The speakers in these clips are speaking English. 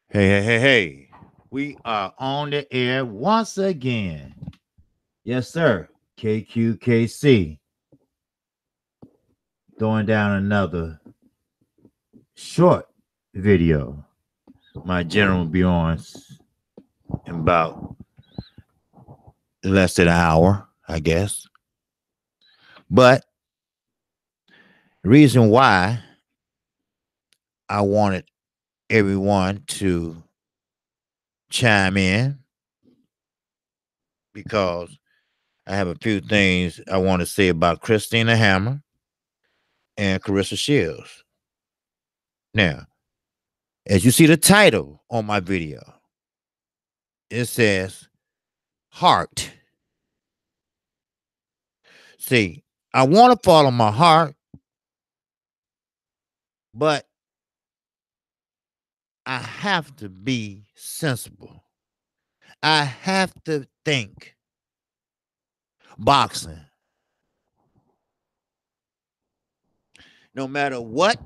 Hey. We are on the air once again. Yes, sir. KQKC throwing down another short video. My general will be on in about less than an hour, I guess. But the reason why I wanted everyone to chime in because I have a few things I want to say about Christina Hammer and Carissa Shields. Now, as you see the title on my video, it says heart. See, I want to follow my heart, but I have to be sensible. I have to think boxing. No matter what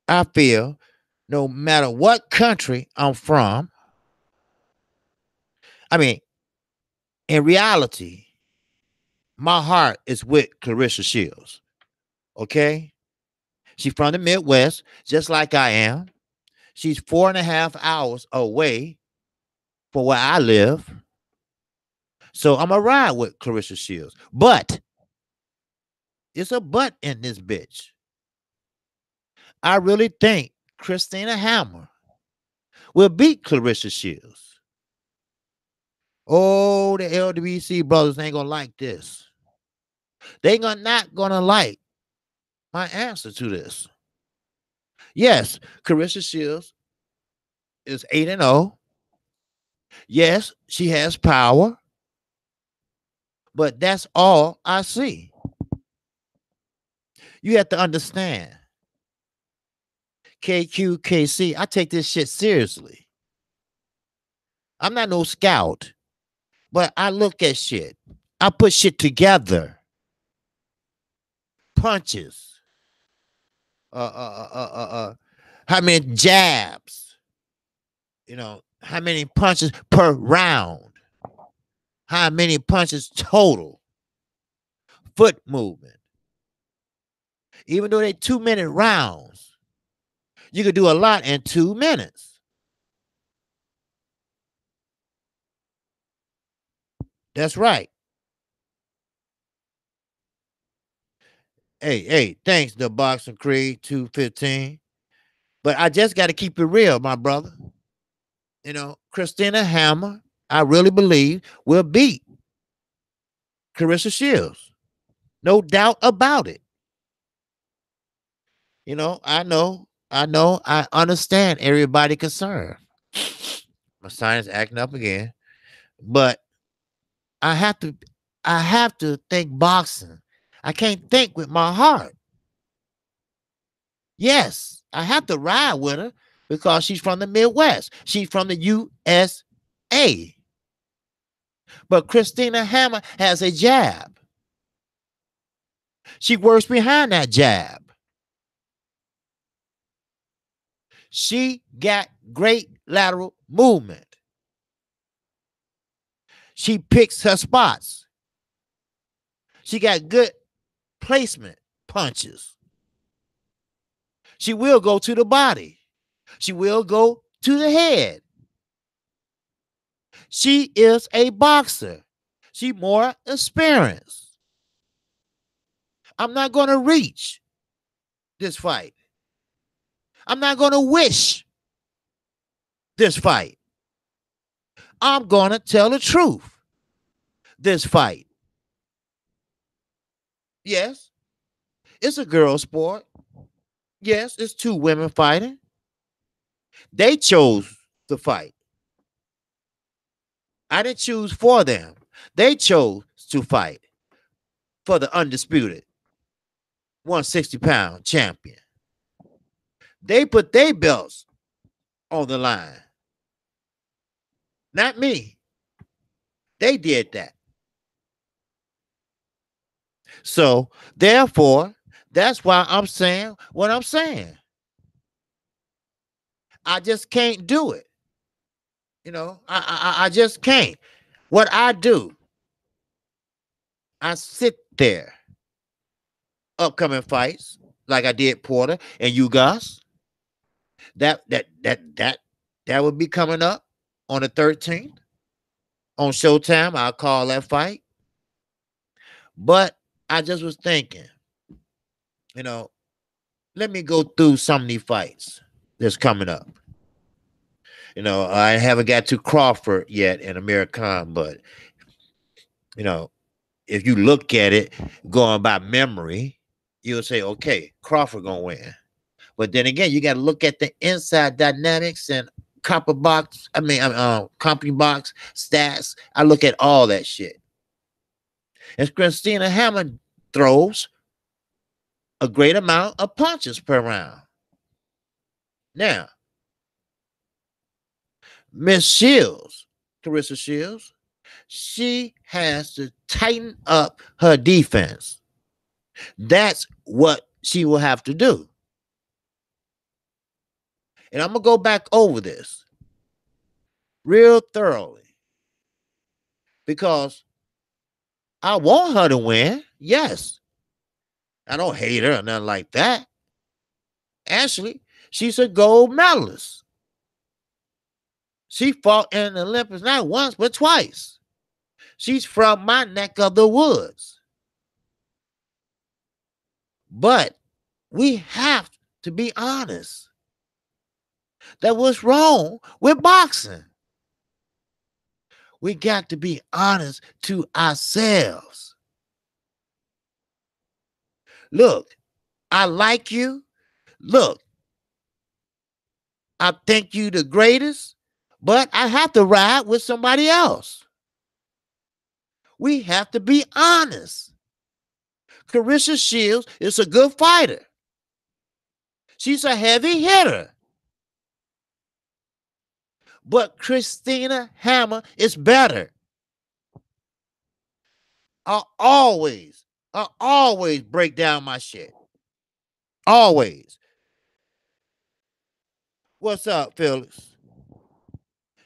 I feel, no matter what country I'm from, I mean, in reality, my heart is with Clarissa Shields. Okay? She's from the Midwest, just like I am. She's 4.5 hours away from where I live. So I'm going to ride with Clarissa Shields. But it's a but in this bitch. I really think Christina Hammer will beat Clarissa Shields. Oh, the LWC brothers ain't going to like this. They are not going to like my answer to this. Yes, Clarissa Shields is 8-0. Yes, she has power. But that's all I see. You have to understand. KQKC, I take this shit seriously. I'm not no scout, but I look at shit. I put shit together. Punches. How many jabs? How many punches per round? How many punches total? Foot movement. Even though they 2-minute rounds, you could do a lot in 2 minutes. That's right. Hey, thanks, the Boxing Creed 215. But I just got to keep it real, my brother. Christina Hammer, I really believe, will beat Carissa Shields. No doubt about it. I understand everybody concerned. My sinus acting up again. But I have to think boxing. I can't think with my heart. Yes, I have to ride with her because she's from the Midwest. She's from the USA. But Christina Hammer has a jab. She works behind that jab. She got great lateral movement. She picks her spots. She got good placement punches. She will go to the body. She will go to the head. She is a boxer. She more experienced. I'm not going to reach this fight. I'm not going to wish this fight. I'm going to tell the truth this fight. Yes, it's a girl sport. Yes, it's 2 women fighting. They chose to fight. I didn't choose for them. They chose to fight for the undisputed 160-pound champion. They put their belts on the line. Not me. They did that. So, therefore, that's why I'm saying what I'm saying. I just can't do it. I just can't. What I do, I sit there, upcoming fights, like I did Porter and you guys. That would be coming up on the 13th on Showtime. I'll call that fight. But I just was thinking, you know, let me go through some of these fights that's coming up. I haven't got to Crawford yet in American, but you know, if you look at it going by memory, you'll say, okay, Crawford gonna win. But then again, you got to look at the inside dynamics and company box stats. I look at all that shit. And Christina Hammer throws a great amount of punches per round. Now, Miss Shields, Carissa Shields, she has to tighten up her defense. That's what she will have to do. And I'm going to go back over this real thoroughly because I want her to win. Yes. I don't hate her or nothing like that. Actually, she's a gold medalist. She fought in the Olympics not once, but twice. She's from my neck of the woods. But we have to be honest. That what's wrong with boxing. We got to be honest to ourselves. Look, I like you. Look, I think you the greatest, but I have to ride with somebody else. We have to be honest. Carissa Shields is a good fighter. She's a heavy hitter. But Christina Hammer is better. I always break down my shit. Always. What's up, Felix?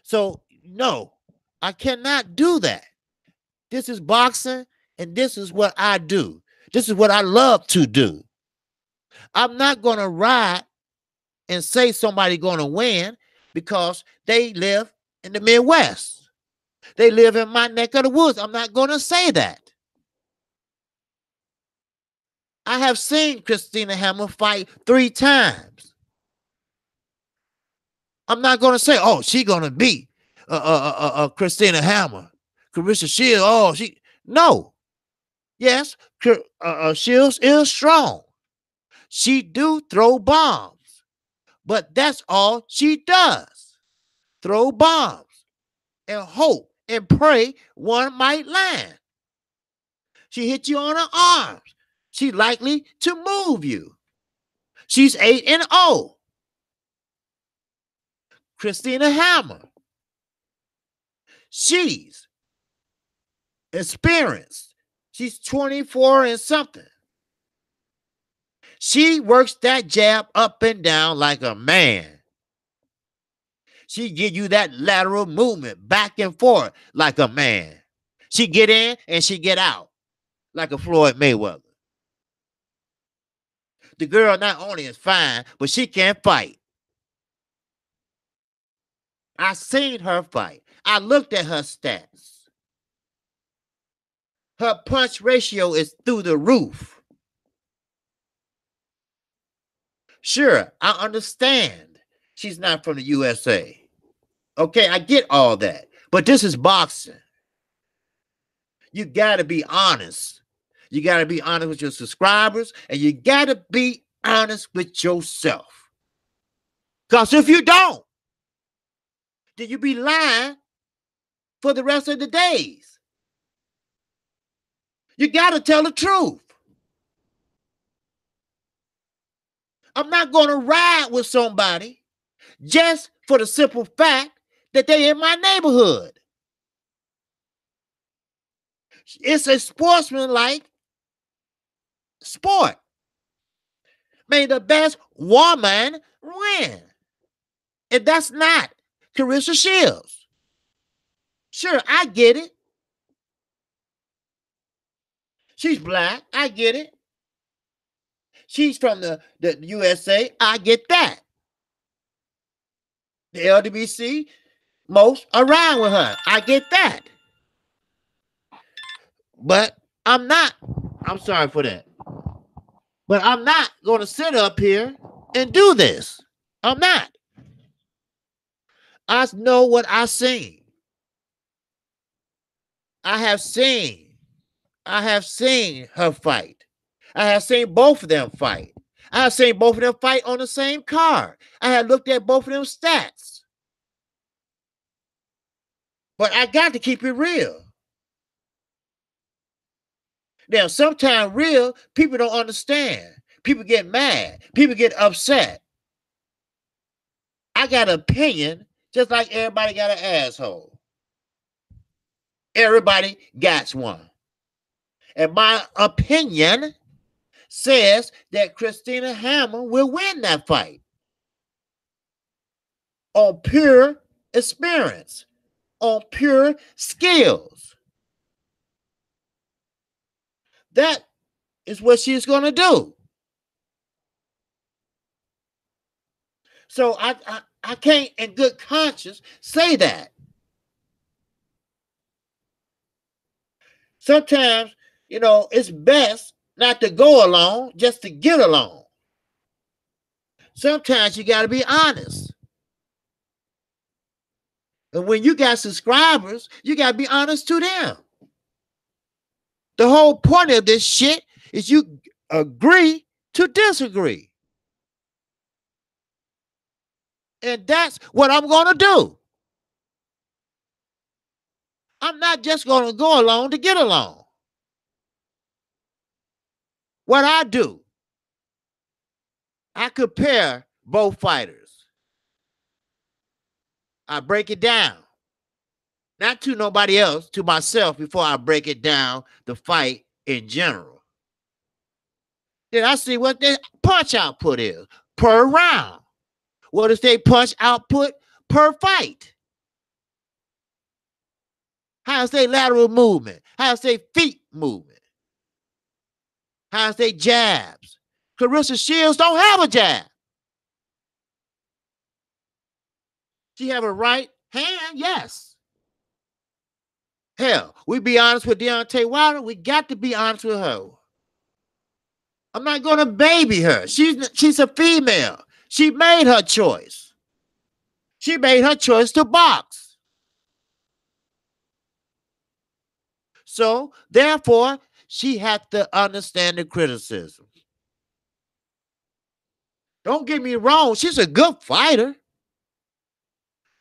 So, no, I cannot do that. This is boxing, and this is what I do. This is what I love to do. I'm not going to ride and say somebody going to win because they live in the Midwest. They live in my neck of the woods. I'm not going to say that. I have seen Christina Hammer fight 3 times. I'm not going to say, oh, she's going to beat Christina Hammer. Carissa Shields, no. Yes, Shields is strong. She do throw bombs, but that's all she does. Throw bombs and hope and pray one might land. She hit you on her arms. She's likely to move you. She's 8-0. Christina Hammer. She's experienced. She's 24 and something. She works that jab up and down like a man. She give you that lateral movement back and forth like a man. She get in and she get out like a Floyd Mayweather. The girl not only is fine, but she can fight. I seen her fight. I looked at her stats. Her punch ratio is through the roof. Sure, I understand she's not from the USA. Okay, I get all that. But this is boxing. You got to be honest. You got to be honest with your subscribers, and you got to be honest with yourself. Because if you don't, then you be lying for the rest of the days. You got to tell the truth. I'm not going to ride with somebody just for the simple fact that they're in my neighborhood. It's a sportsmanlike sport. May the best woman win. And that's not Carissa Shields. Sure, I get it. She's black. I get it. She's from the USA. I get that. The LDBC, most around with her. I get that. But I'm not. I'm sorry for that. But I'm not going to sit up here and do this. I'm not. I know what I seen. I have seen. I have seen her fight. I have seen both of them fight. I have seen both of them fight on the same card. I have looked at both of them stats. But I got to keep it real. Now, sometimes real people don't understand. People get mad. People get upset. I got an opinion just like everybody got an asshole. Everybody got one. And my opinion says that Christina Hammer will win that fight on pure experience, on pure skills. That is what she's going to do. So I can't in good conscience say that. Sometimes, it's best not to go along, just to get along. Sometimes you got to be honest. And when you got subscribers, you got to be honest to them. The whole point of this shit is you agree to disagree. And that's what I'm going to do. I'm not just going to go along to get along. What I do, I compare both fighters. I break it down. Not to nobody else, to myself before I break it down, the fight in general. Then I see what their punch output is per round. What is their punch output per fight? How's their lateral movement? How's their feet movement? How's their jabs? Carissa Shields don't have a jab. She have a right hand, yes. Hell, we be honest with Deontay Wilder. We got to be honest with her. I'm not going to baby her. She's a female. She made her choice. She made her choice to box. So, therefore, she had to understand the criticism. Don't get me wrong. She's a good fighter.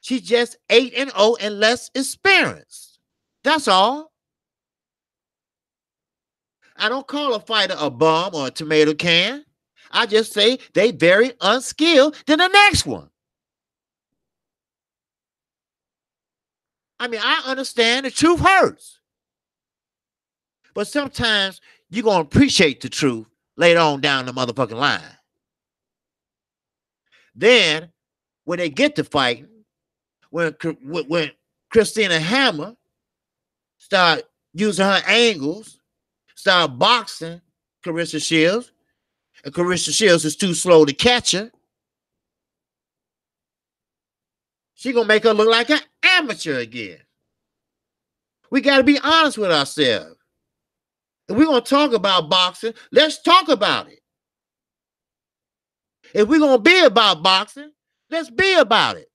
She's just 8-0 and less experienced. That's all. I don't call a fighter a bum or a tomato can. I just say they very unskilled than the next one. I mean, I understand the truth hurts. But sometimes you're going to appreciate the truth later on down the motherfucking line. Then, when they get to fighting, when Christina Hammer start using her angles, start boxing Carissa Shields, and Carissa Shields is too slow to catch her, she going to make her look like an amateur again. We got to be honest with ourselves. If we're going to talk about boxing, let's talk about it. If we're going to be about boxing, let's be about it.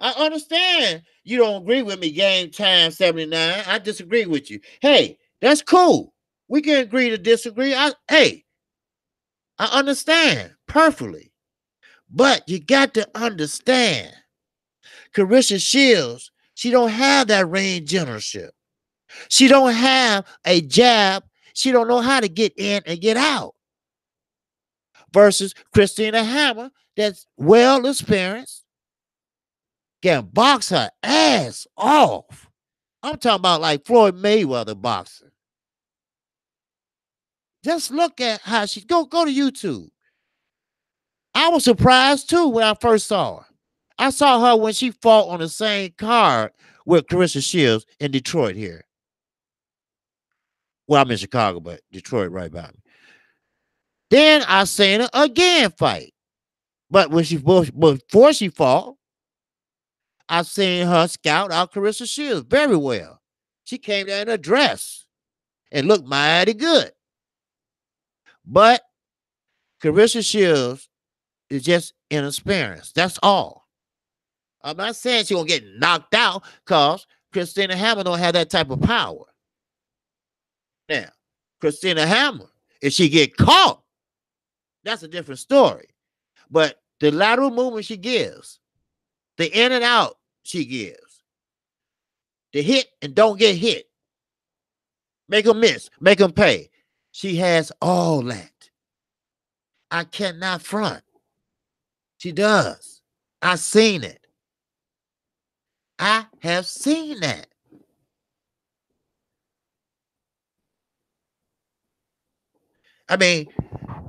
I understand you don't agree with me, Game Time 79. I disagree with you. Hey, that's cool. We can agree to disagree. I understand perfectly. But you got to understand, Carissa Shields, she don't have that range generalship. She don't have a jab. She don't know how to get in and get out. Versus Christina Hammer, that's well experienced, can box her ass off. I'm talking about like Floyd Mayweather boxing. Just look at how she go to YouTube. I was surprised too when I first saw her. I saw her when she fought on the same card with Clarissa Shields in Detroit here. Well, I'm in Chicago, but Detroit right by me. Then I seen her again fight. But before she fought, I seen her scout out Clarissa Shields very well. She came there in a dress and looked mighty good. But Clarissa Shields is just inexperienced. That's all. I'm not saying she gonna get knocked out because Christina Hammer don't have that type of power. Now, Christina Hammer, if she get caught, that's a different story. But the lateral movement she gives, the in and out she gives, the hit and don't get hit, make them miss, make them pay. She has all that. I cannot front. She does. I've seen it. I have seen that. I mean,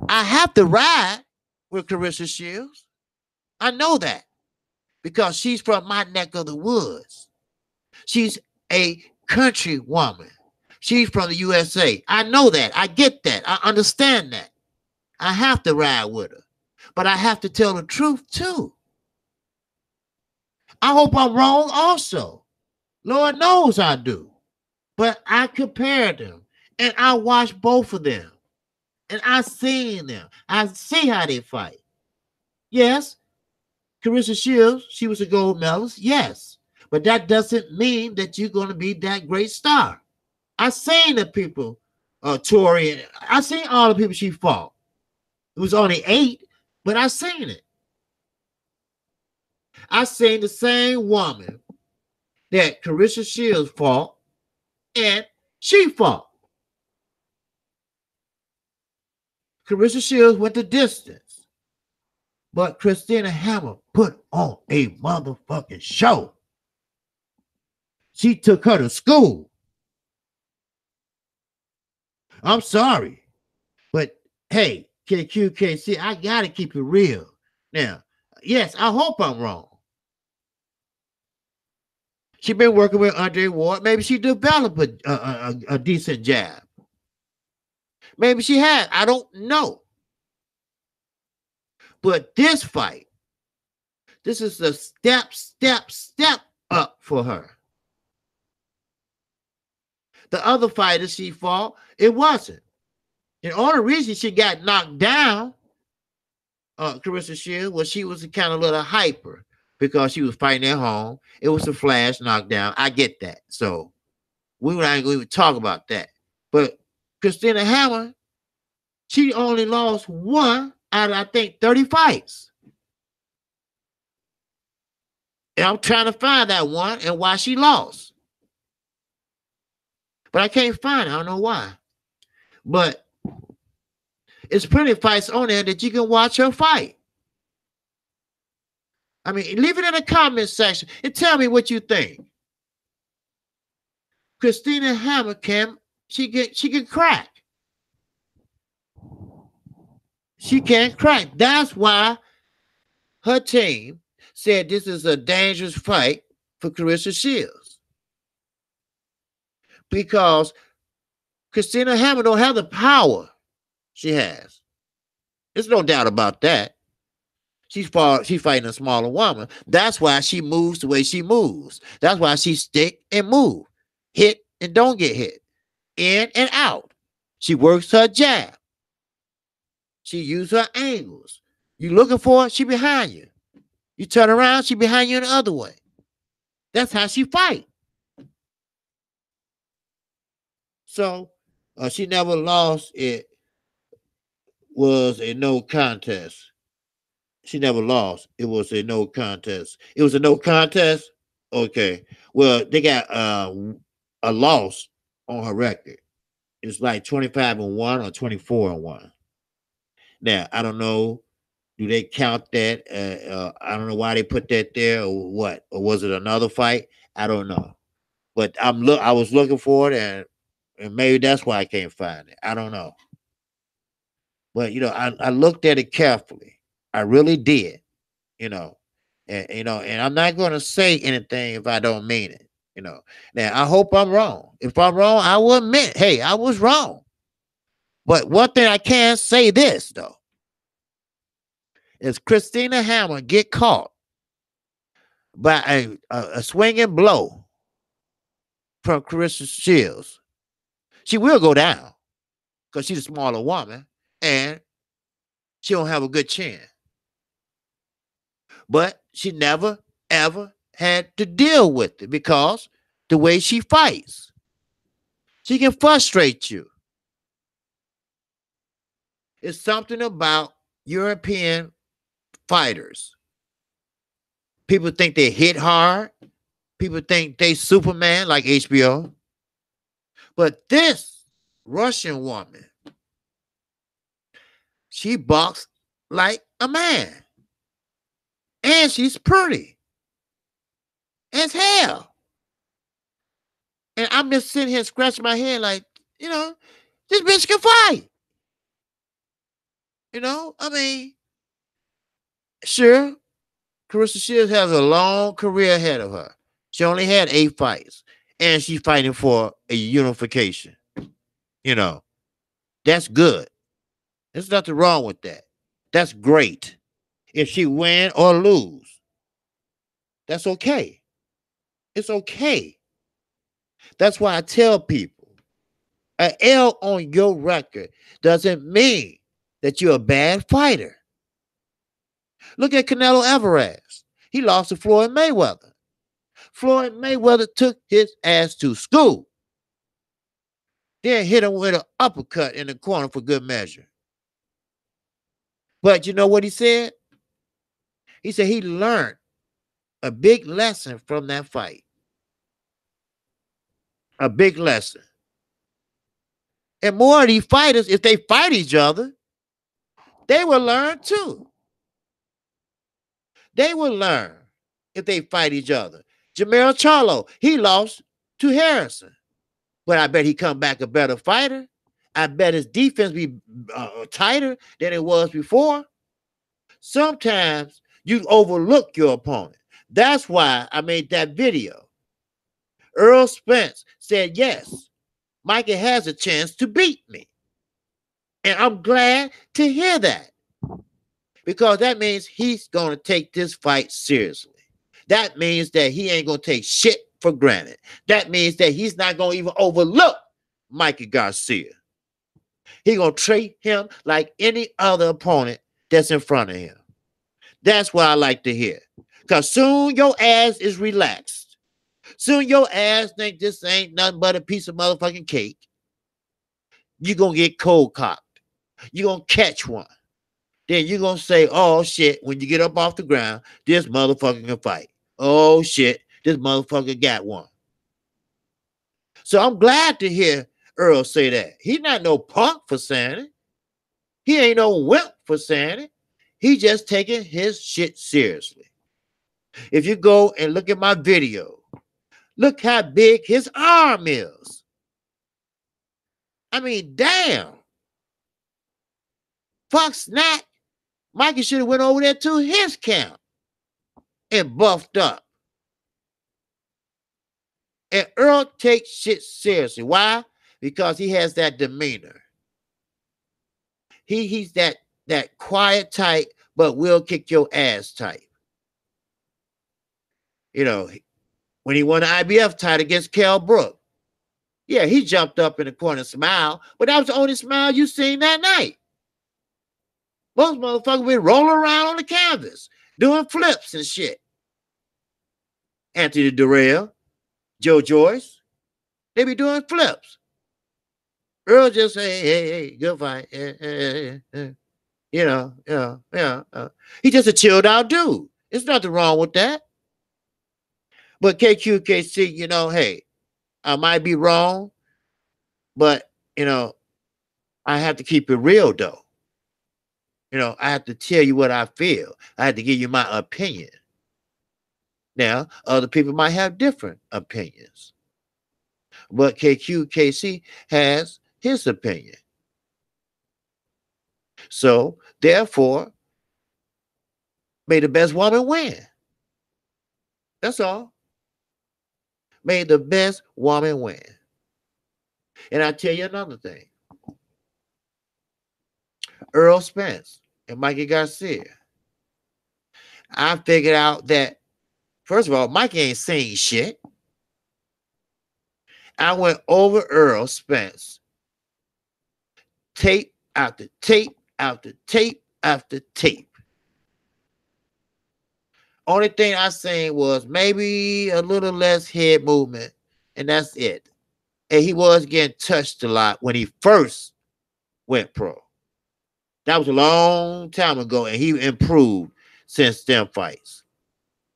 I have to ride with Clarissa Shields. I know that because she's from my neck of the woods. She's a country woman. She's from the USA. I know that. I get that. I understand that. I have to ride with her. But I have to tell the truth too. I hope I'm wrong also. Lord knows I do. But I compared them and I watched both of them. And I seen them. I see how they fight. Yes, Clarissa Shields, she was a gold medalist. Yes. But that doesn't mean that you're going to be that great star. I seen the people, Tori, I seen all the people she fought. It was only 8, but I seen it. I seen the same woman that Clarissa Shields fought, and she fought. Clarissa Shields went the distance, but Christina Hammer put on a motherfucking show. She took her to school. I'm sorry, but hey, KQKC, I gotta keep it real. Now, yes, I hope I'm wrong. She been working with Andre Ward. Maybe she developed a decent jab. Maybe she had. I don't know. But this fight, this is a step up for her. The other fighter she fought, it wasn't. And the only reason she got knocked down, Clarissa Shields, was she was kind of a little hyper because she was fighting at home. It was a flash knockdown. I get that. So we were not going to even talk about that. But Christina Hammer, she only lost 1 out of, I think, 30 fights. And I'm trying to find that one and why she lost. But I can't find it. I don't know why. But it's plenty of fights on there that you can watch her fight. I mean, leave it in the comment section and tell me what you think. Christina Hammer she can crack. She can't crack. That's why her team said this is a dangerous fight for Clarissa Shields. Because Christina Hammer don't have the power she has. There's no doubt about that. She's fighting a smaller woman. That's why she moves the way she moves. That's why she stick and move. Hit and don't get hit. In and out. She works her jab. She uses her angles. You looking for her, she behind you. You turn around, she behind you in the other way. That's how she fight. So she never lost. It was a no contest. She never lost. It was a no contest. It was a no contest? Okay. Well, they got a loss on her record. It's like 25-1 or 24-1. Now, I don't know. Do they count that? I don't know why they put that there or what. Or was it another fight? I don't know. But I was looking for it, and maybe that's why I can't find it. I don't know. But, I looked at it carefully. I really did, you know. And I'm not gonna say anything if I don't mean it, you know. Now I hope I'm wrong. If I'm wrong, I will admit, hey, I was wrong. But one thing I can say this though is Christina Hammer get caught by a swinging blow from Carissa Shields, she will go down because she's a smaller woman and she don't have a good chin. But she never ever had to deal with it because the way she fights, she can frustrate you. It's something about European fighters. People think they hit hard. People think they Superman like HBO. But this Russian woman, she boxed like a man. And she's pretty as hell. And I'm just sitting here scratching my head like, you know, this bitch can fight. You know, I mean, sure, Carissa Shields has a long career ahead of her. She only had 8 fights, and she's fighting for a unification. You know, that's good. There's nothing wrong with that. That's great. If she win or lose, that's okay. It's okay. That's why I tell people, an L on your record doesn't mean that you're a bad fighter. Look at Canelo Alvarez. He lost to Floyd Mayweather. Floyd Mayweather took his ass to school. Then hit him with an uppercut in the corner for good measure. But you know what he said? He said he learned a big lesson from that fight. A big lesson. And more of these fighters, if they fight each other, they will learn too. They will learn if they fight each other. Jamel Charlo, he lost to Harrison. But I bet he come back a better fighter. I bet his defense be tighter than it was before. Sometimes you overlook your opponent. That's why I made that video. Earl Spence said, yes, Mikey has a chance to beat me. And I'm glad to hear that. Because that means he's going to take this fight seriously. That means that he ain't going to take shit for granted. That means that he's not going to even overlook Mikey Garcia. He's going to treat him like any other opponent that's in front of him. That's what I like to hear. Because soon your ass is relaxed. Soon your ass think this ain't nothing but a piece of motherfucking cake. You're going to get cold cocked. You're going to catch one. Then you're going to say, oh shit, when you get up off the ground, this motherfucker can fight. Oh shit, this motherfucker got one. So I'm glad to hear Earl say that. He's not no punk for saying it. He ain't no wimp for saying it. He just taking his shit seriously. If you go and look at my video, look how big his arm is. I mean, damn. Fuck snack. Mikey should have went over there to his camp and buffed up. And Earl takes shit seriously. Why? Because he has that demeanor. He's that quiet type, but will kick your ass type. You know, when he won the IBF title against Kell Brook, yeah, he jumped up in the corner and smiled, but that was the only smile you seen that night. Most motherfuckers be rolling around on the canvas, doing flips and shit. Anthony Durrell, Joe Joyce, they be doing flips. Earl just say, hey, good fight. He's just a chilled out dude. There's nothing wrong with that. But KQKC, you know, hey, I might be wrong, but, you know, I have to keep it real, though. You know, I have to tell you what I feel. I have to give you my opinion. Now, other people might have different opinions. But KQKC has his opinion. So, therefore, May the best woman win. That's all. May the best woman win. And I tell you another thing. Earl Spence and Mikey Garcia. I figured out that, first of all, Mikey ain't saying shit. I went over Earl Spence, tape after tape after tape after tape. Only thing I seen was maybe a little less head movement, and that's it. And he was getting touched a lot when he first went pro. That was a long time ago, and he improved since them fights.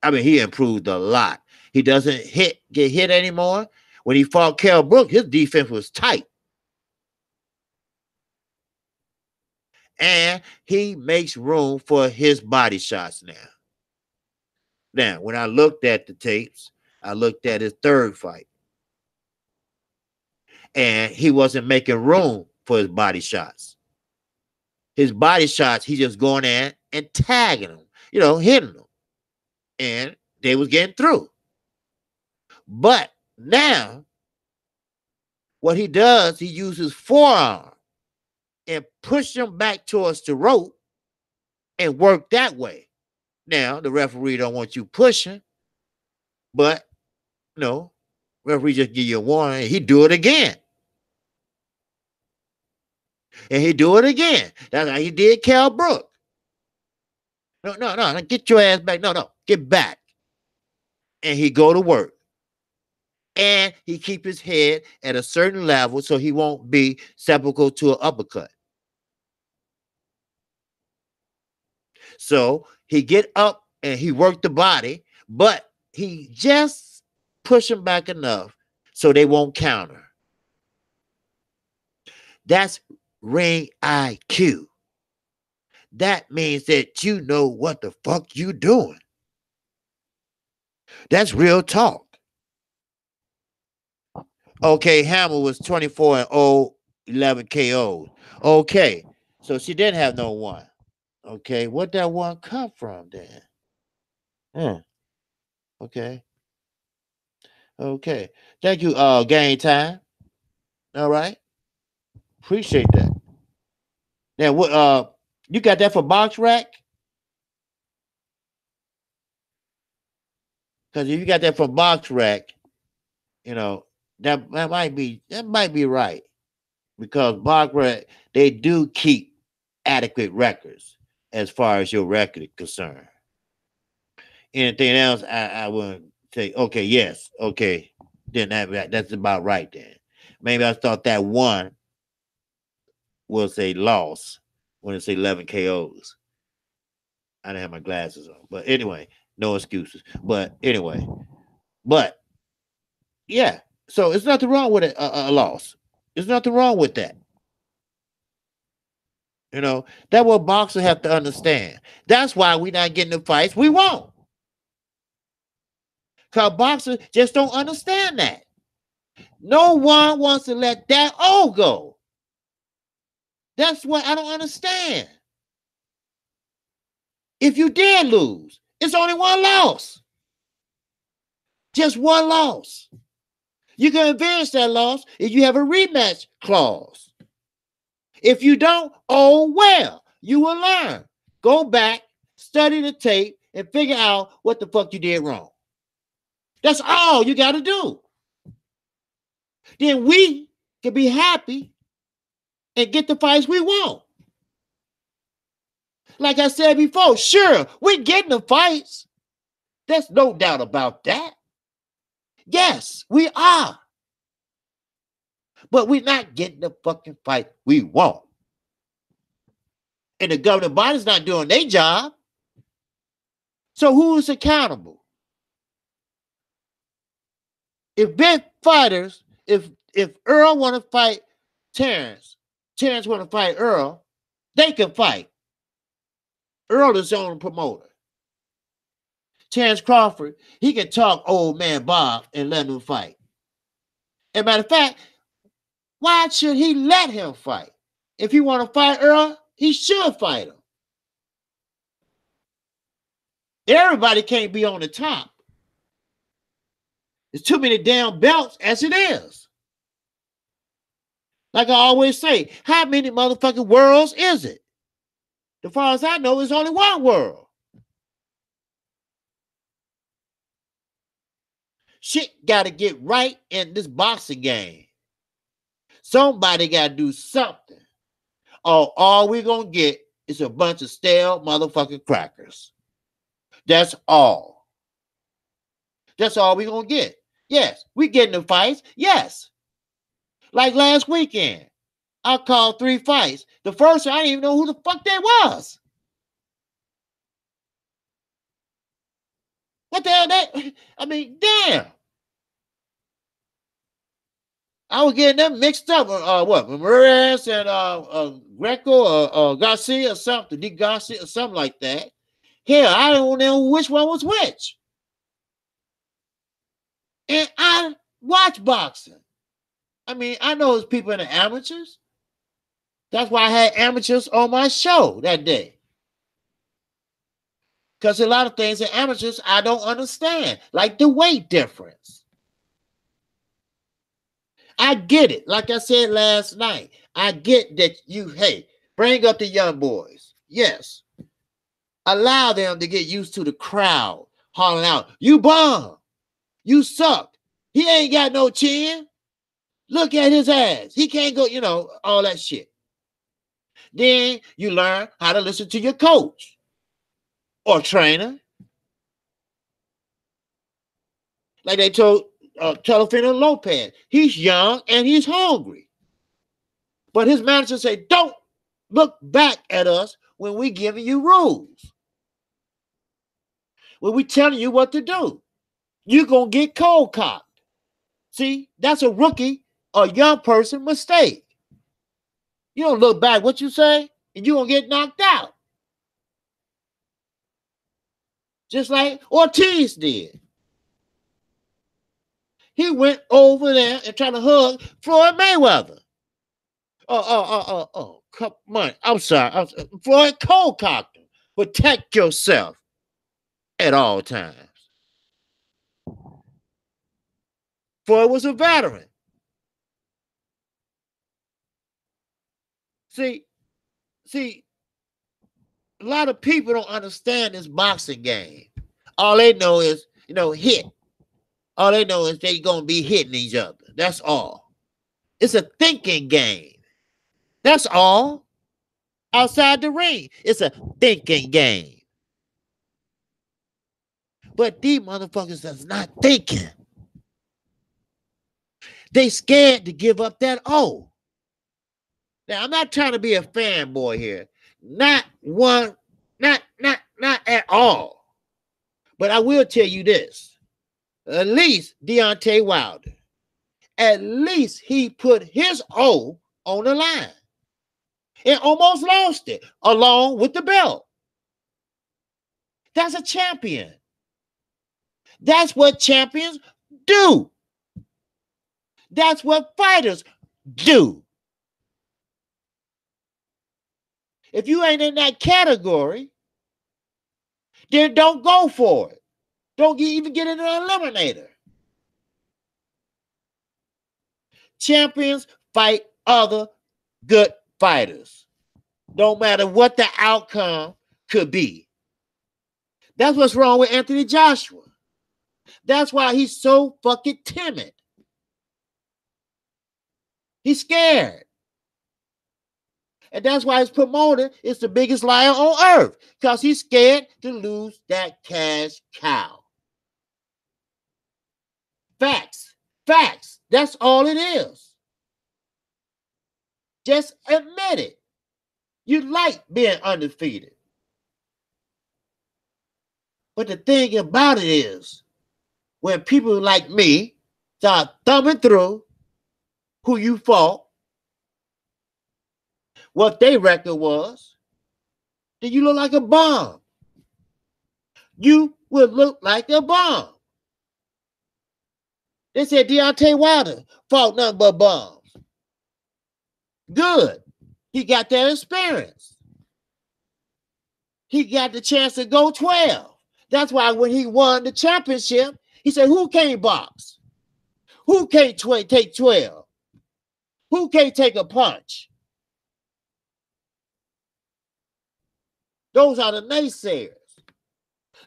I mean, he improved a lot. He doesn't get hit anymore. When he fought Kell Brook, his defense was tight. And he makes room for his body shots now. Now, when I looked at the tapes, I looked at his third fight. And he wasn't making room for his body shots. His body shots, he just going in and tagging them, hitting them. And they was getting through. But now, what he does, he uses forearm and push them back towards the rope and work that way. Now, the referee don't want you pushing, but, referee just give you a warning, and he do it again. And he do it again. That's how he did Kell Brook. No, get your ass back. No, get back. And he go to work. And he keep his head at a certain level so he won't be sepulchral to an uppercut. So he get up and he worked the body, but he just push him back enough so they won't counter. That's ring IQ. That means that you know what the fuck you doing. That's real talk. Okay, Hammer was 24-0, 11 KOs. Okay, so she didn't have no one. Okay, where'd that one come from then? Okay. Okay. Thank you, Game Time. All right. Appreciate that. Now, what you got that for Box Rack? Because if you got that for Box Rack, that might be right. Because Box Rack, they do keep adequate records as far as your record is concerned. Anything else, I wouldn't say, okay, yes, okay. Then that's about right then. Maybe I thought that one was a loss when it's 11 KOs. I didn't have my glasses on. But anyway, no excuses. But anyway, yeah. So it's nothing wrong with a loss. There's nothing wrong with that. That's what boxers have to understand. That's why we're not getting the fights we want. Because boxers just don't understand that. No one wants to let that all go. That's what I don't understand. If you did lose, it's only one loss. Just one loss. You can avenge that loss if you have a rematch clause. If you don't, oh well, you will learn. Go back, study the tape, and figure out what the fuck you did wrong. That's all you got to do. Then we can be happy and get the fights we want. Like I said before, sure, we're getting the fights. There's no doubt about that. Yes, we are. But we're not getting the fucking fight we want. And the governing body's not doing their job. So who's accountable? If big fighters, if Earl want to fight Terrence want to fight Earl, they can fight. Earl is his own promoter. Terrence Crawford, he can talk old man Bob and let him fight. As a matter of fact, why should he let him fight? If he want to fight Earl, he should fight him. Everybody can't be on the top. There's too many damn belts as it is. Like I always say, how many motherfucking worlds is it? As far as I know, it's only one world. Shit got to get right in this boxing game. Somebody got to do something. Or all we're going to get is a bunch of stale motherfucking crackers. That's all. That's all we're going to get. Yes, we getting the fights. Yes. Like last weekend, I called 3 fights. The first one, I didn't even know who the fuck that was. What the hell that? I mean, damn. I was getting them mixed up. What? Ramirez and Greco or Garcia or something. Dick Garcia or something like that. Hell, I don't know which one was which. And I watch boxing. I mean, I know there's people in the amateurs. That's why I had amateurs on my show that day. Because a lot of things in amateurs I don't understand, like the weight difference. I get it. Like I said last night, I get that you, hey, bring up the young boys. Yes. Allow them to get used to the crowd hollering out, you bum, you suck. He ain't got no chin. Look at his ass. He can't go, you know, all that shit. Then you learn how to listen to your coach or trainer. Like they told Telefino Lopez, he's young and he's hungry. But his manager said, don't look back at us when we giving you rules. When we telling you what to do. You're going to get cold cocked. See, that's a rookie or young person mistake. You don't look back what you say and you're going to get knocked out. Just like Ortiz did. He went over there and tried to hug Floyd Mayweather. Come on. I'm sorry. Floyd cold cocked him. Protect yourself at all times. Floyd was a veteran. See, a lot of people don't understand this boxing game. All they know is, hit. All they know is they're going to be hitting each other. That's all. It's a thinking game. That's all. Outside the ring, it's a thinking game. But these motherfuckers is not thinking. They scared to give up that O. Now, I'm not trying to be a fanboy here. Not at all. But I will tell you this. At least Deontay Wilder, at least he put his O on the line and almost lost it along with the belt. That's a champion. That's what champions do. That's what fighters do. If you ain't in that category, then don't go for it. Don't even get in an eliminator. Champions fight other good fighters. No matter what the outcome could be. That's what's wrong with Anthony Joshua. That's why he's so fucking timid. He's scared. And that's why his promoter is the biggest liar on earth. Because he's scared to lose that cash cow. Facts. Facts. That's all it is. Just admit it. You like being undefeated. But the thing about it is, when people like me start thumbing through who you fought, what their record was, then you look like a bum. You would look like a bum. They said Deontay Wilder fought nothing but bums. Good. He got that experience. He got the chance to go 12. That's why when he won the championship, he said, who can't box? Who can't take 12? Who can't take a punch? Those are the naysayers.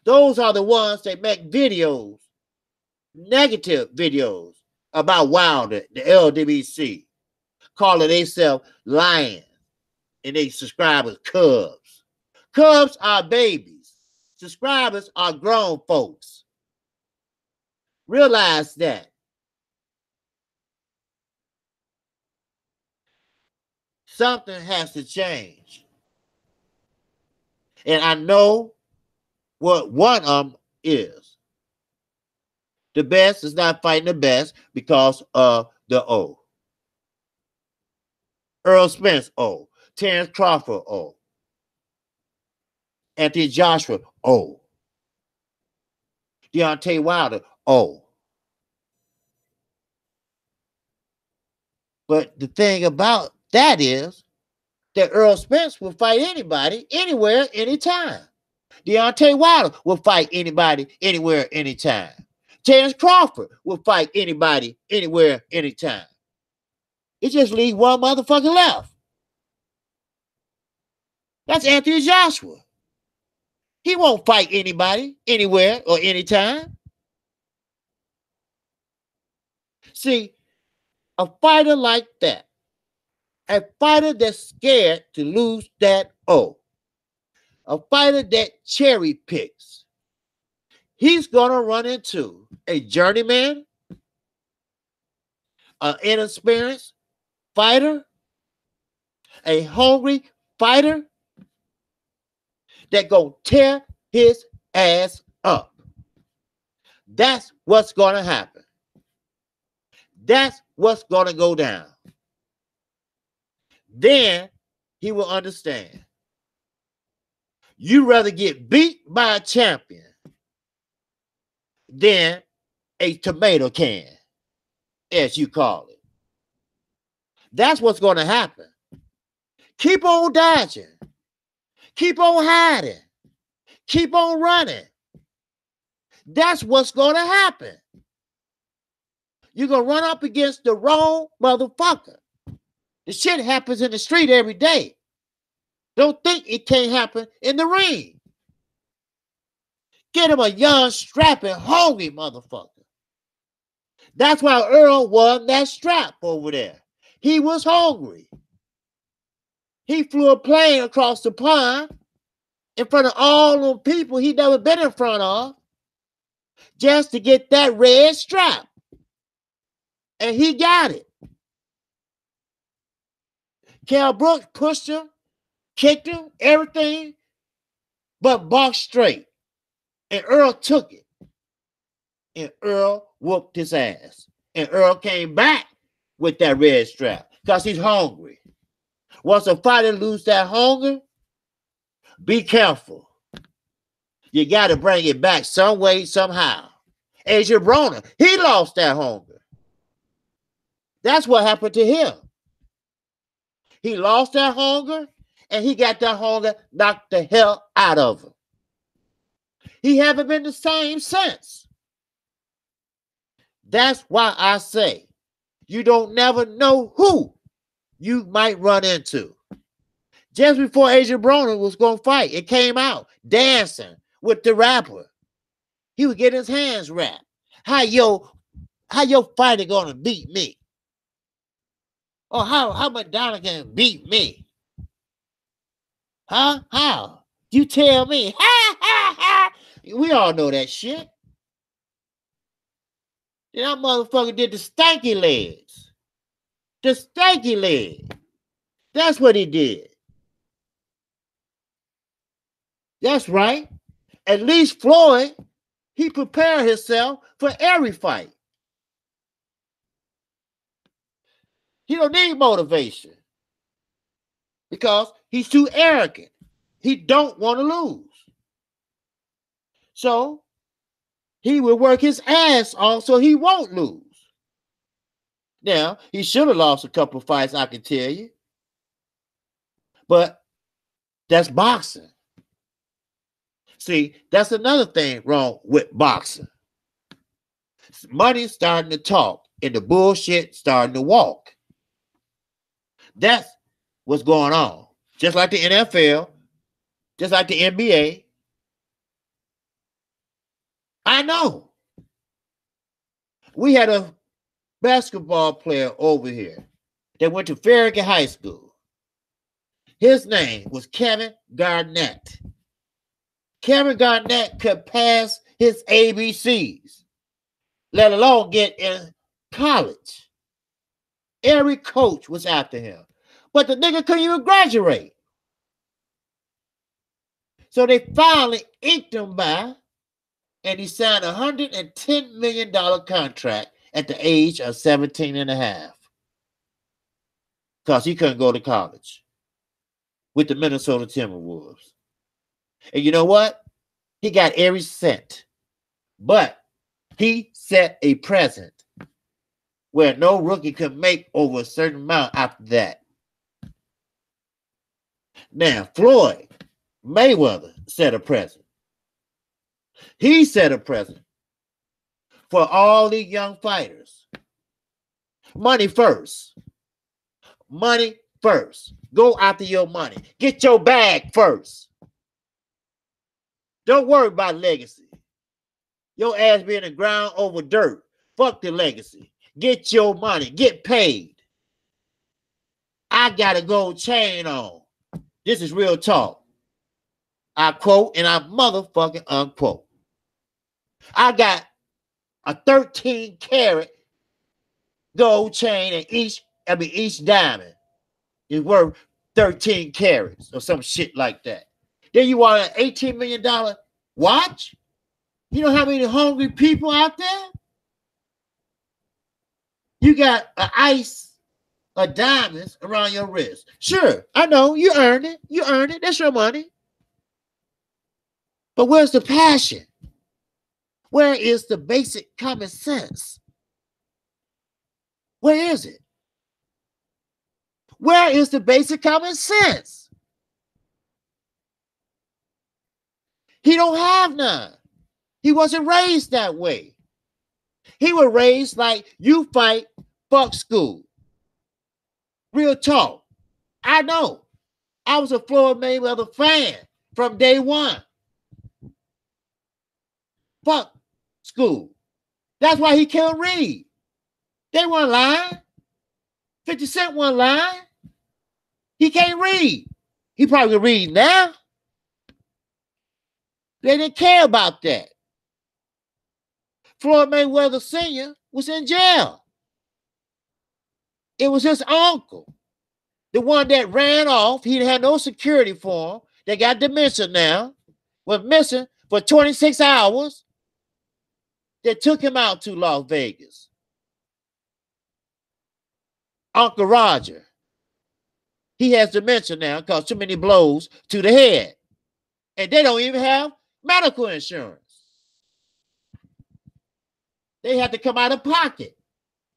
Those are the ones that make videos, negative videos about Wilder, the LWC, calling themselves lions, and they subscribers cubs. Cubs are babies. Subscribers are grown folks. Realize that. Something has to change. And I know what one of them is. The best is not fighting the best because of the O. Earl Spence O. Terrence Crawford O. Anthony Joshua O. Deontay Wilder O. But the thing about that is that Earl Spence will fight anybody, anywhere, anytime. Deontay Wilder will fight anybody, anywhere, anytime. Terrence Crawford will fight anybody, anywhere, anytime. It just leaves one motherfucker left. That's Anthony Joshua. He won't fight anybody, anywhere, or anytime. See, a fighter like that, a fighter that's scared to lose that O, a fighter that cherry picks, he's going to run into a journeyman, an inexperienced fighter, a hungry fighter that going to tear his ass up. That's what's going to happen. That's what's going to go down. Then he will understand. You'd rather get beat by a champion than a tomato can, as you call it. That's what's going to happen. Keep on dodging. Keep on hiding. Keep on running. That's what's going to happen. You're going to run up against the wrong motherfucker. The shit happens in the street every day. Don't think it can't happen in the ring. Get him a young, strapping, hungry motherfucker. That's why Earl won that strap over there. He was hungry. He flew a plane across the pond in front of all them people he never been in front of just to get that red strap. And he got it. Kell Brooks pushed him, kicked him, everything, but boxed straight. And Earl took it. And Earl whooped his ass. And Earl came back with that red strap because he's hungry. Once a fighter loses that hunger, be careful. You got to bring it back some way, somehow. Adrian Broner, he lost that hunger. That's what happened to him. He lost that hunger, and he got that hunger knocked the hell out of him. He haven't been the same since. That's why I say you don't never know who you might run into. Just before Adrian Broner was going to fight, it came out dancing with the rapper. He would get his hands wrapped. How your fighter going to beat me? Or how Madonna can beat me? Huh? How? You tell me. Ha, ha, ha. We all know that shit. That motherfucker did the stanky legs. The stanky leg. That's what he did. That's right. At least Floyd, he prepared himself for every fight. He don't need motivation because he's too arrogant. He don't want to lose. So he will work his ass off so he won't lose. Now, he should have lost a couple of fights, I can tell you. But that's boxing. See, that's another thing wrong with boxing. Money's starting to talk and the bullshit starting to walk. That's what's going on. Just like the NFL, just like the NBA. I know. We had a basketball player over here that went to Farragut High School. His name was Kevin Garnett. Kevin Garnett could pass his ABCs, let alone get in college. Every coach was after him. But the nigga couldn't even graduate. So they finally inked him by, and he signed a $110 million contract at the age of 17 and a half. Because he couldn't go to college with the Minnesota Timberwolves. And you know what? He got every cent. But he set a precedent where no rookie could make over a certain amount after that. Now, Floyd Mayweather set a precedent. He set a precedent for all these young fighters. Money first. Money first. Go after your money. Get your bag first. Don't worry about legacy. Your ass being in the ground over dirt. Fuck the legacy. Get your money. Get paid. I got a gold chain on. This is real talk. I quote and I motherfucking unquote. I got a 13 karat gold chain, and each diamond is worth 13 carats or some shit like that. Then you want an $18 million watch? You know how many hungry people out there? You got an ice of diamonds around your wrist. Sure, I know, you earned it. You earned it. That's your money. But where's the passion? Where is the basic common sense? Where is it? Where is the basic common sense? He don't have none. He wasn't raised that way. He was raised like you fight, fuck school. Real talk. I know. I was a Floyd Mayweather fan from day one. Fuck school. That's why he killed Reed. They weren't lying. 50 Cent wasn't lying. He can't read. He probably can read now. They didn't care about that. Floyd Mayweather Sr. was in jail. It was his uncle, the one that ran off. He had no security for him. They got dementia now. Was missing for 26 hours. They took him out to Las Vegas. Uncle Roger. He has dementia now because too many blows to the head. And they don't even have medical insurance. They have to come out of pocket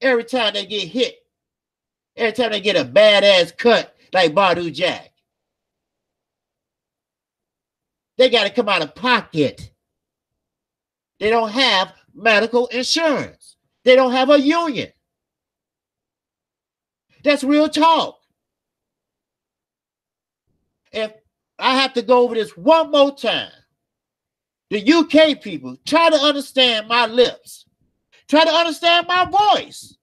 every time they get hit. Every time they get a badass cut like Badu Jack. They got to come out of pocket. They don't have medical insurance. They don't have a union. That's real talk. If I have to go over this one more time, the UK people, try to understand my lips. Try to understand my voice.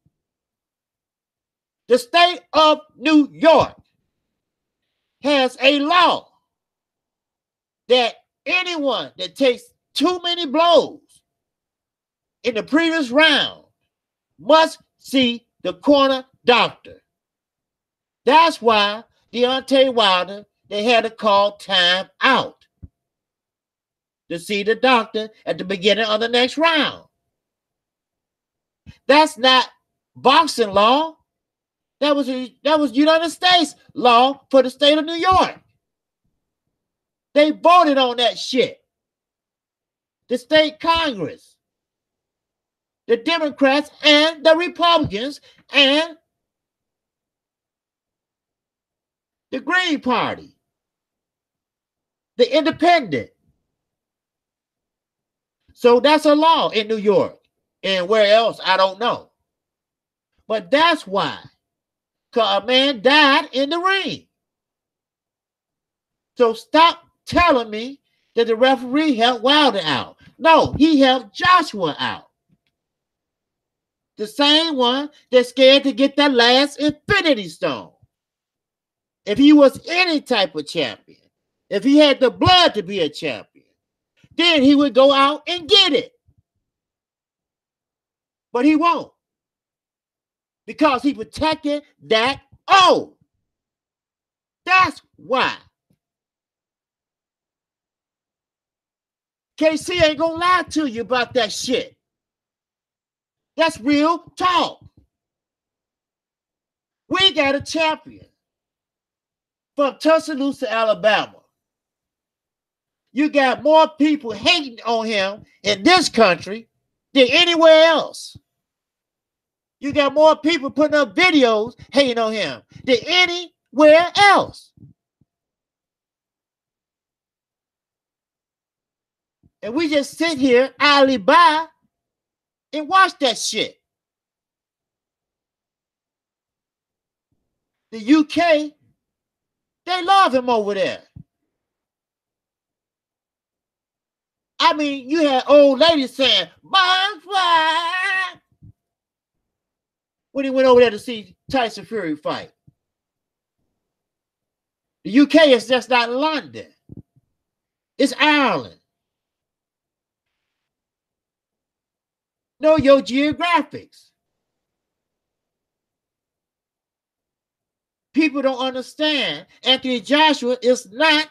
The state of New York has a law that anyone that takes too many blows in the previous round must see the corner doctor. That's why Deontay Wilder, they had to call time out to see the doctor at the beginning of the next round. That's not boxing law. That was United States law for the state of New York. They voted on that shit. The state Congress, the Democrats and the Republicans and the Green Party, the Independent. So that's a law in New York. And where else, I don't know. But that's why. Because a man died in the ring. So stop telling me that the referee helped Wilder out. No, he helped Joshua out. The same one that's scared to get that last Infinity Stone. If he was any type of champion, if he had the blood to be a champion, then he would go out and get it. But he won't. Because he protected that O. That's why. KC ain't gonna lie to you about that shit. That's real talk. We got a champion from Tuscaloosa, Alabama. You got more people hating on him in this country than anywhere else. You got more people putting up videos hating on him than anywhere else. And we just sit here idly by and watch that shit. The UK, they love him over there. I mean, you had old ladies saying, bonfire, when he went over there to see Tyson Fury fight. The UK is just not London. It's Ireland. Know your geographics. People don't understand. Anthony Joshua is not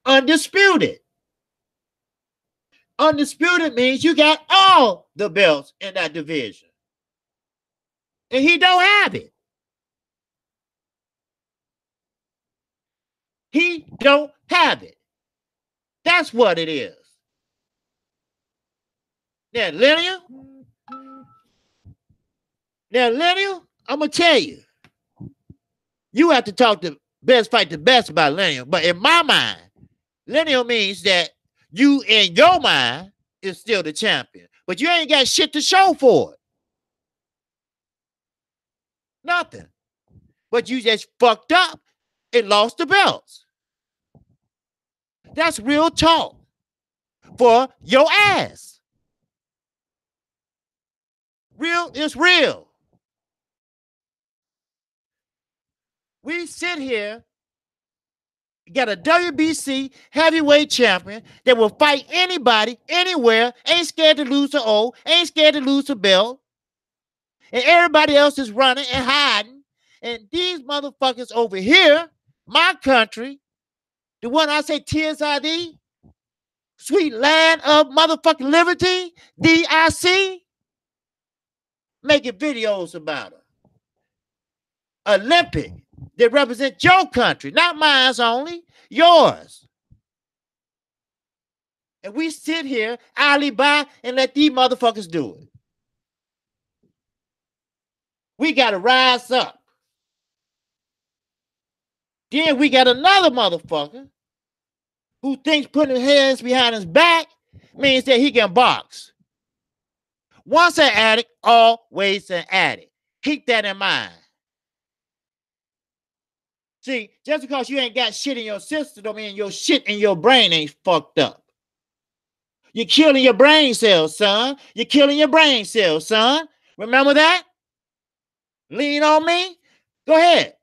undisputed. Undisputed means you got all the belts in that division. And he don't have it. He don't have it. That's what it is. Now, Lineal, I'm going to tell you. You have to talk to best, fight the best about Lineal. But in my mind, Lineal means that you in your mind is still the champion. But you ain't got shit to show for it. Nothing. But you just fucked up and lost the belts. That's real talk for your ass. Real is real. We sit here, got a WBC heavyweight champion that will fight anybody, anywhere, ain't scared to lose an O, ain't scared to lose a belt. And everybody else is running and hiding. And these motherfuckers over here, my country, the one I say TSID, sweet land of motherfucking liberty, DIC, making videos about her. Olympic, that represent your country, not mine's only, yours. And we sit here, idly by, and let these motherfuckers do it. We got to rise up. Then we got another motherfucker who thinks putting his hands behind his back means that he can box. Once an addict, always an addict. Keep that in mind. See, just because you ain't got shit in your system don't mean your shit in your brain ain't fucked up. You're killing your brain cells, son. You're killing your brain cells, son. Remember that? Lean on me. Go ahead.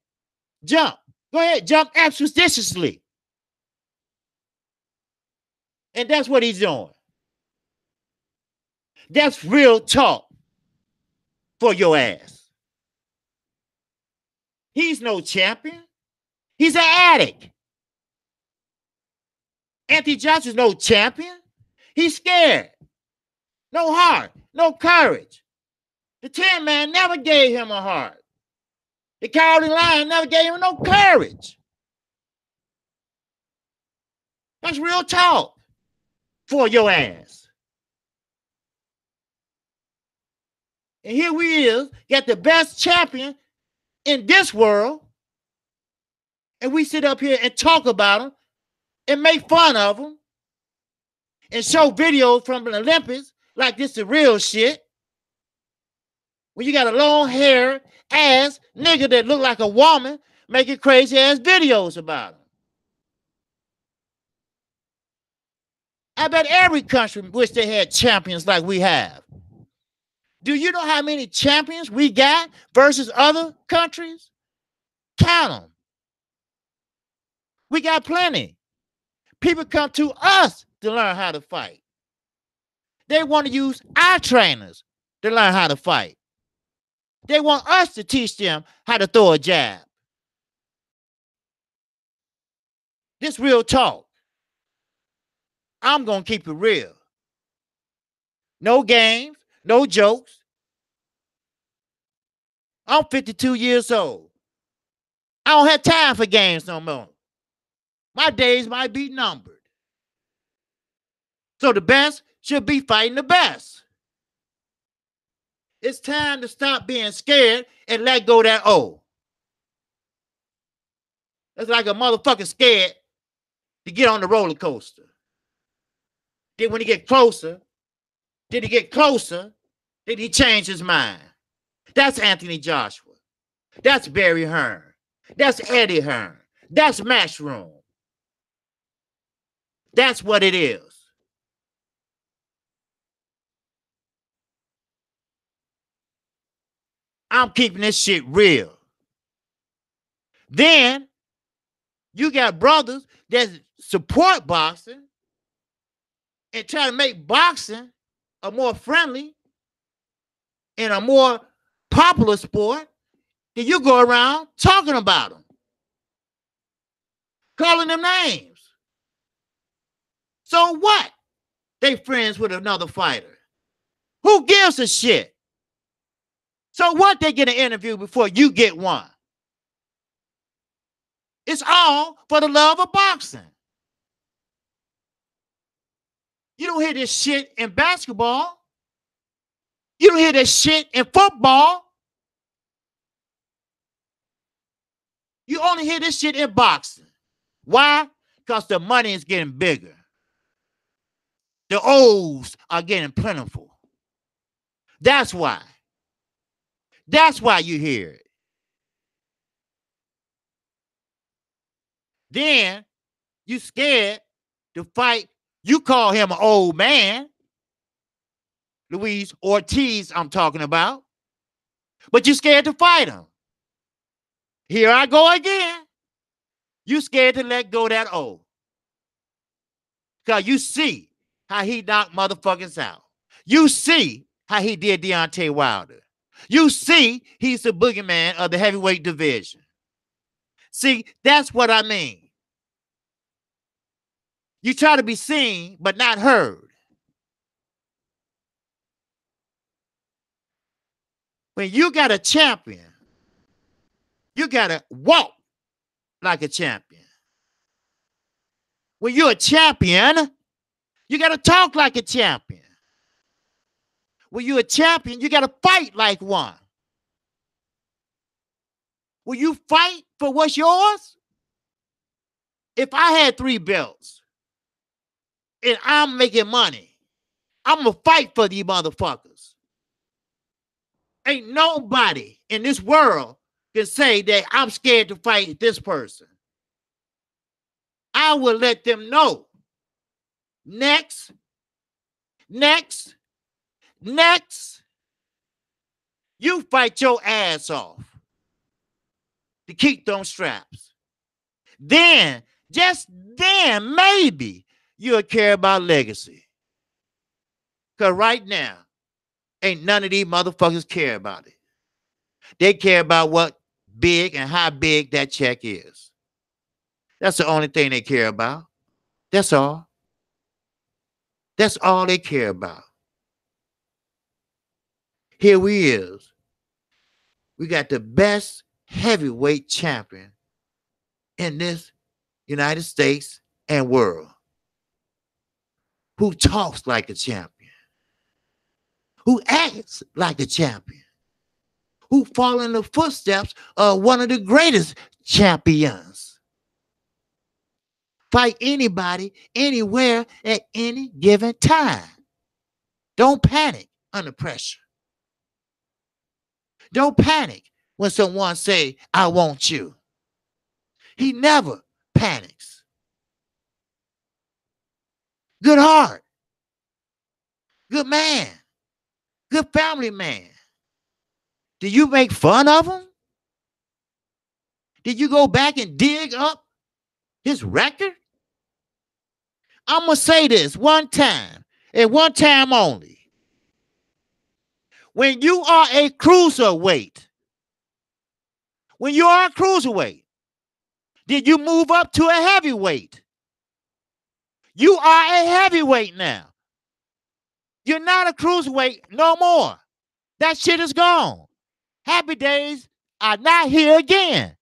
Jump. Go ahead. Jump expeditiously. And that's what he's doing. That's real talk for your ass. He's no champion. He's an addict. Anthony Joshua's no champion. He's scared. No heart. No courage. The Tin Man never gave him a heart. The Cowardly Lion never gave him no courage. That's real talk for your ass. And here we is, got the best champion in this world, and we sit up here and talk about him and make fun of him and show videos from the Olympics like this is real shit. When you got a long hair ass nigga that look like a woman making crazy ass videos about him. I bet every country wish they had champions like we have. Do you know how many champions we got versus other countries? Count them. We got plenty. People come to us to learn how to fight. They want to use our trainers to learn how to fight. They want us to teach them how to throw a jab. This real talk. I'm going to keep it real. No games, no jokes. I'm 52 years old. I don't have time for games no more. My days might be numbered. So the best should be fighting the best. It's time to stop being scared and let go of that O. It's like a motherfucker scared to get on the roller coaster. Then when he get closer, then he changed his mind. That's Anthony Joshua. That's Barry Hearn. That's Eddie Hearn. That's Matchroom. That's what it is. I'm keeping this shit real. Then you got brothers that support boxing and try to make boxing a more friendly and a more popular sport. Then you go around talking about them, calling them names. So what? They friends with another fighter. Who gives a shit? So what? They get an interview before you get one. It's all for the love of boxing. You don't hear this shit in basketball. You don't hear this shit in football. You only hear this shit in boxing. Why? Because the money is getting bigger. The O's are getting plentiful. That's why. That's why you hear it. Then you scared to fight. You call him an old man. Luis Ortiz, I'm talking about. But you scared to fight him. Here I go again. You scared to let go that O. Because you see how he knocked motherfuckers out. You see how he did Deontay Wilder. You see he's the boogeyman of the heavyweight division. See, that's what I mean. You try to be seen, but not heard. When you got a champion, you got to walk like a champion. When you're a champion, you got to talk like a champion. When you're a champion, you got to fight like one. Will you fight for what's yours? If I had 3 belts and I'm making money, I'm going to fight for these motherfuckers. Ain't nobody in this world can say that I'm scared to fight this person. I will let them know. Next. You fight your ass off to keep those straps. Then, just then, maybe you'll care about legacy. Because right now, ain't none of these motherfuckers care about it. They care about what big and how big that check is. That's the only thing they care about. That's all. That's all they care about. Here we is. We got the best heavyweight champion in this United States and world, who talks like a champion, who acts like a champion, who follow in the footsteps of one of the greatest champions. Fight anybody, anywhere, at any given time. Don't panic under pressure. Don't panic when someone say, I want you. He never panics. Good heart. Good man. Good family man. Did you make fun of him? Did you go back and dig up his record? I'm going to say this one time, and one time only. When you are a cruiserweight, did you move up to a heavyweight? You are a heavyweight now. You're not a cruiserweight no more. That shit is gone. Happy days are not here again.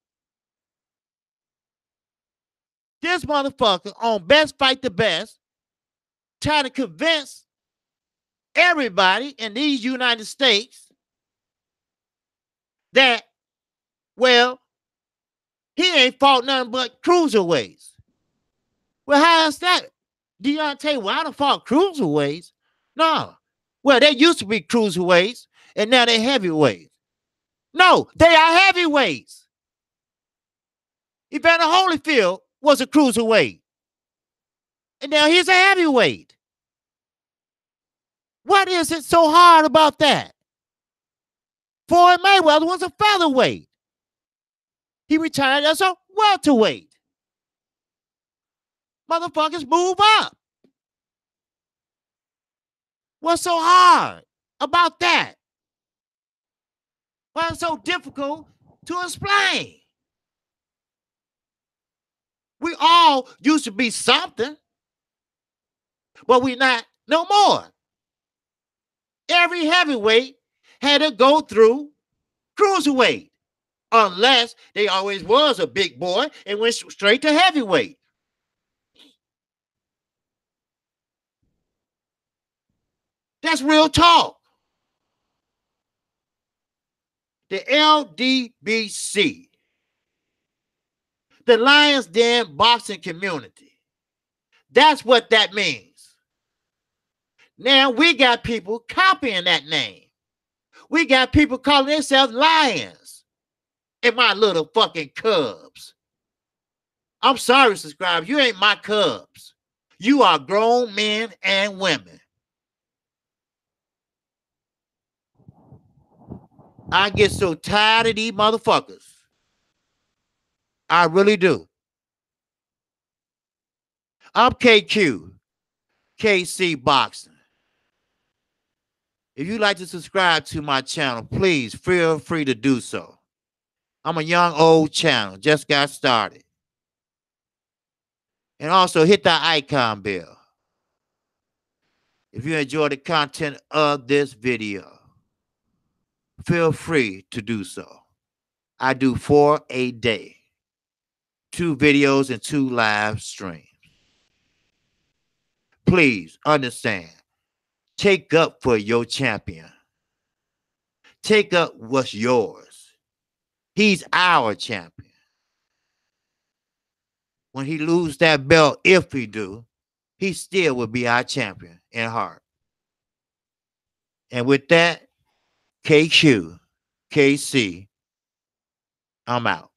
This motherfucker on Best Fight the Best trying to convince everybody in these United States that, well, he ain't fought nothing but cruiserweights. Well, how is that? Deontay Wilder fought cruiserweights? No. Well, they used to be cruiserweights, and now they're heavyweights. No, they are heavyweights. Evander Holyfield was a cruiserweight, and now he's a heavyweight. What is it so hard about that? Floyd Mayweather was a featherweight. He retired as a welterweight. Motherfuckers move up. What's so hard about that? Why it's so difficult to explain? We all used to be something, but we're not no more. Every heavyweight had to go through cruiserweight, unless they always was a big boy and went straight to heavyweight. That's real talk. The LDBC, the Lions Den Boxing Community. That's what that means. Now we got people copying that name. We got people calling themselves Lions and my little fucking Cubs. I'm sorry, subscribers. You ain't my Cubs. You are grown men and women. I get so tired of these motherfuckers. I really do. I'm KQKC Boxing. If you'd like to subscribe to my channel, please feel free to do so. I'm a young, old channel. Just got started. And also hit that icon bell if you enjoy the content of this video. Feel free to do so. I do 4 a day. 2 videos and 2 live streams. Please understand. Take up for your champion. Take up what's yours. He's our champion. When he loses that belt, if he do, he still will be our champion in heart. And with that, KQKC, I'm out.